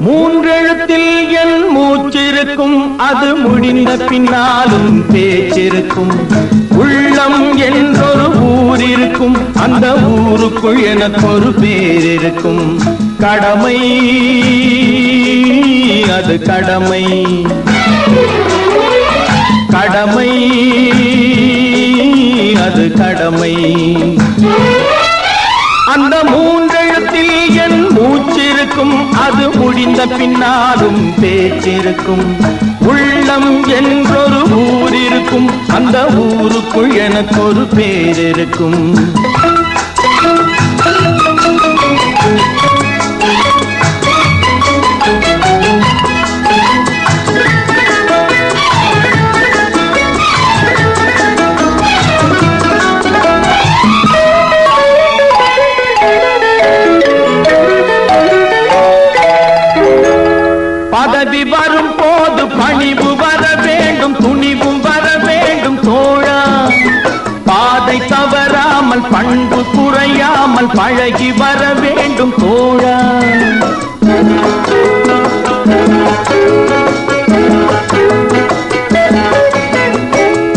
மூன்றெழுத்தில் என் மூச்சிருக்கும், அது முடிந்த பின்னாலும் பேச்சிருக்கும். உள்ளம் என்றொரு ஊர் இருக்கும், அந்த ஊருக்குள் எனக்கு ஒரு பேர் இருக்கும். கடமை அது கடமை, கடமை அது கடமை. அந்த மூன்றெழுத்தில் என் மூச்சிருக்கும், அது முடிந்த பின்னாலும் பேச்சிருக்கும். உள்ளம் என்றொரு ஊர் இருக்கும், அந்த ஊருக்குள் எனக்கு ஒரு பேர் இருக்கும். பதவி வரும் போது பணிவு வர வேண்டும், துணிவும் வர வேண்டும் தோழா. பாதை தவறாமல் பண்பு குறையாமல் பழகி வர வேண்டும் தோழா.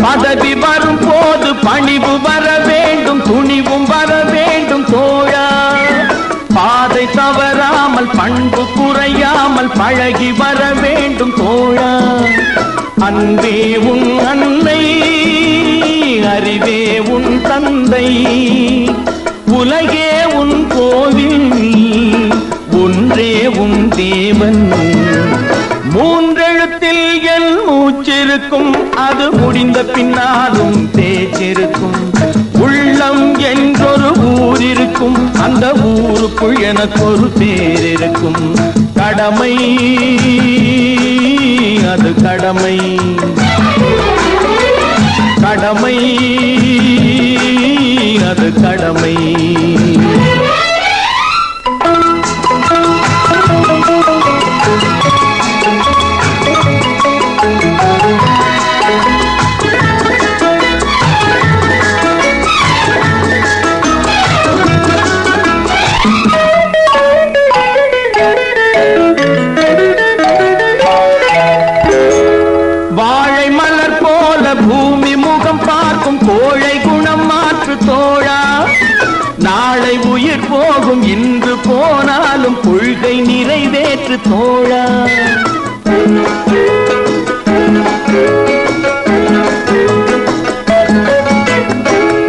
பதவி வரும் போது பணிவு வர வேண்டும், துணிவும் வர வேண்டும் தோழா. பாதை தவறாமல் பண்பு குறையாமல் பழகி வர வேண்டும் தோழா. அன்பே உன் அன்னை, அறிவே உன் தந்தை, உலகே உன் கோவில், ஒன்றே உன் தேவன். மூன்றெழுத்தில் என் மூச்சிருக்கும், அது முடிந்த பின்னாலும் பேச்சிருக்கும். உள்ளம் என்றொரு ஊர் இருக்கும், அந்த ஊருக்குள் எனக்கு ஒரு பேர் இருக்கும். கடமை அது கடமை, கடமை அது கடமை. வாழை மலர் போல பூமி முகம் பார்க்கும், கோழை குணம் மாற்று தோழா. நாளை உயிர் போகும், இன்று போனாலும் கொள்கை நிறைவேற்று தோழா.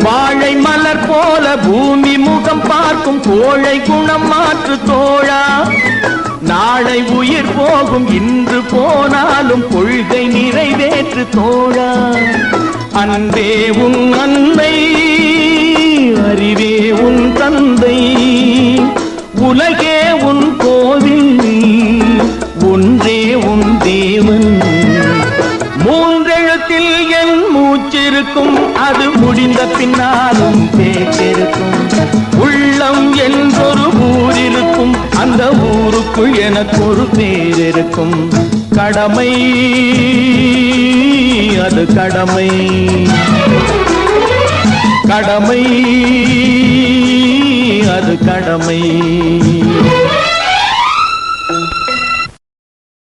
வாழை மலர் போல பூமி முகம் பார்க்கும், கோழை குணம் மாற்று தோழா. நாளை உயிர் போகும், இன்று போனாலும் கொள்கை நிறைவேற்று தோழா. அன்பே உன் அன்னை, அறிவே உன் தந்தை, உலகே உன் கோவில், ஒன்றே உன் தேவன். மூன்றெழுத்தில் என் மூச்சிருக்கும், அது முடிந்த பின்னாலும் பேச்சிருக்கும். உள்ளம் என்றொரு ஊர் இருக்கும், அந்த ஊருக்குள் எனக்கு ஒரு பேர் இருக்கும். கடமை அது கடமை, கடமை அது கடமை.